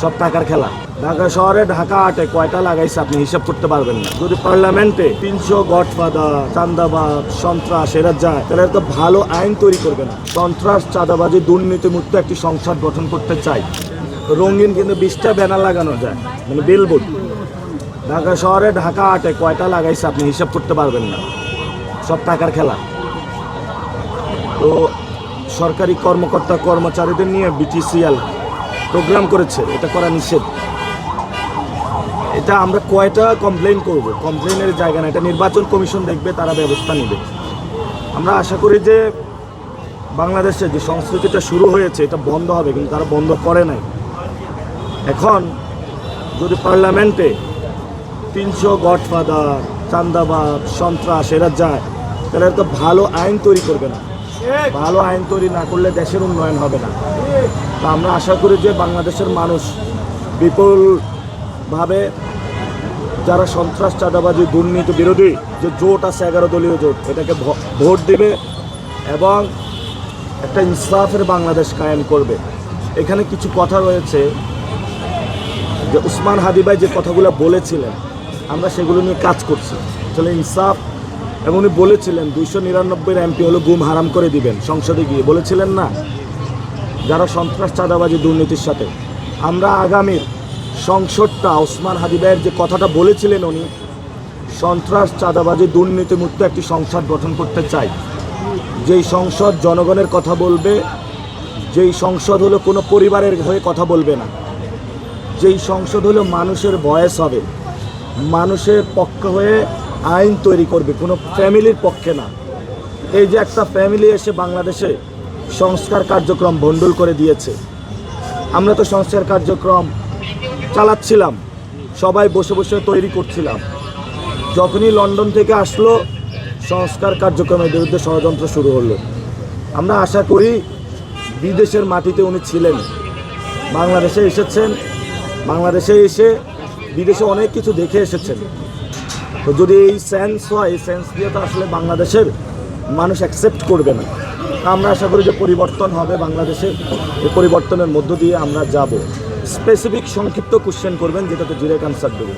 সব টাকার খেলা। ঢাকা শহরে ঢাকা আটে কয়টা লাগাইছে আপনি হিসাব করতে পারবেন না। যদি পার্লামেন্টে 300 গডফাদার, চাঁদাবাজ, সন্ত্রাস এরা যায়, তাহলে তো ভালো আইন তৈরি করবে না। সন্ত্রাস, চাঁদাবাজি, দুর্নীতিমুক্ত একটি সংসদ গঠন করতে চাই। রঙিন কিন্তু 20টা ব্যানার লাগানো যায়, মানে বিলবোর্ড। ঢাকা শহরে ঢাকা আটে কয়টা লাগাইছে আপনি হিসাব করতে পারবেন না। সব টাকার খেলা। তো সরকারি কর্মকর্তা কর্মচারীদের নিয়ে বিটিসিএল প্রোগ্রাম করেছে, এটা করা নিষেধ। এটা আমরা কয়টা কমপ্লেন করব? কমপ্লেনের জায়গা না, এটা নির্বাচন কমিশন দেখবে, তারা ব্যবস্থা নেবে। আমরা আশা করি যে বাংলাদেশে যে সংস্কৃতিটা শুরু হয়েছে এটা বন্ধ হবে, কিন্তু তারা বন্ধ করে নাই। এখন যদি পার্লামেন্টে 300 গডফাদার, চাঁদাবাজ, সন্ত্রাস এরা যায়, তাহলে তো ভালো আইন তৈরি করবে না। ভালো আইন তৈরি না করলে দেশের উন্নয়ন হবে না। তা আমরা আশা করি যে বাংলাদেশের মানুষ বিপুলভাবে যারা সন্ত্রাস, চাঁদাবাজি, দুর্নীতি বিরোধী যে জোট আছে 11 দলীয় জোট, এটাকে ভোট দেবে এবং একটা ইনসাফের বাংলাদেশ কায়েম করবে। এখানে কিছু কথা রয়েছে যে উসমান হাদি ভাই যে কথাগুলো বলেছিলেন, আমরা সেগুলো নিয়ে কাজ করছি। আসলে ইনসাফ, এবং উনি বলেছিলেন 299 এমপি হলো গুম হারাম করে দিবেন সংসদে গিয়ে, বলেছিলেন না, যারা সন্ত্রাস, চাঁদাবাজি, দুর্নীতির সাথে। আমরা আগামীর সংসদটা ওসমান হাদি ভাইয়ের যে কথাটা বলেছিলেন উনি, সন্ত্রাস, চাঁদাবাজি, দুর্নীতিমুক্ত একটি সংসদ গঠন করতে চাই। যেই সংসদ জনগণের কথা বলবে, যেই সংসদ হলো কোনো পরিবারের হয়ে কথা বলবে না, যেই সংসদ হলো মানুষের ভয়েস হবে, মানুষের পক্ষে হয়ে আইন তৈরি করবে, কোনো ফ্যামিলির পক্ষে না। এই যে একটা ফ্যামিলি এসে বাংলাদেশে সংস্কার কার্যক্রম ভণ্ডুল করে দিয়েছে। আমরা তো সংস্কার কার্যক্রম চালাচ্ছিলাম, সবাই বসে বসে তৈরি করছিলাম। যখনই লন্ডন থেকে আসলো, সংস্কার কার্যক্রমের বিরুদ্ধে ষড়যন্ত্র শুরু হলো। আমরা আশা করি বিদেশের মাটিতে উনি ছিলেন, বাংলাদেশে এসেছেন, বাংলাদেশে এসে বিদেশে অনেক কিছু দেখে এসেছেন। তো যদি এই সেন্স হয়, এই সেন্স দিয়ে তো আসলে বাংলাদেশের মানুষ অ্যাকসেপ্ট করবে না। আমরা আশা করি যে পরিবর্তন হবে বাংলাদেশে। এই পরিবর্তনের মধ্য দিয়ে আমরা যাব। স্পেসিফিক সংক্ষিপ্ত কোশ্চেন করবেন, যেটাতে জিরো অ্যান্সার দেবো।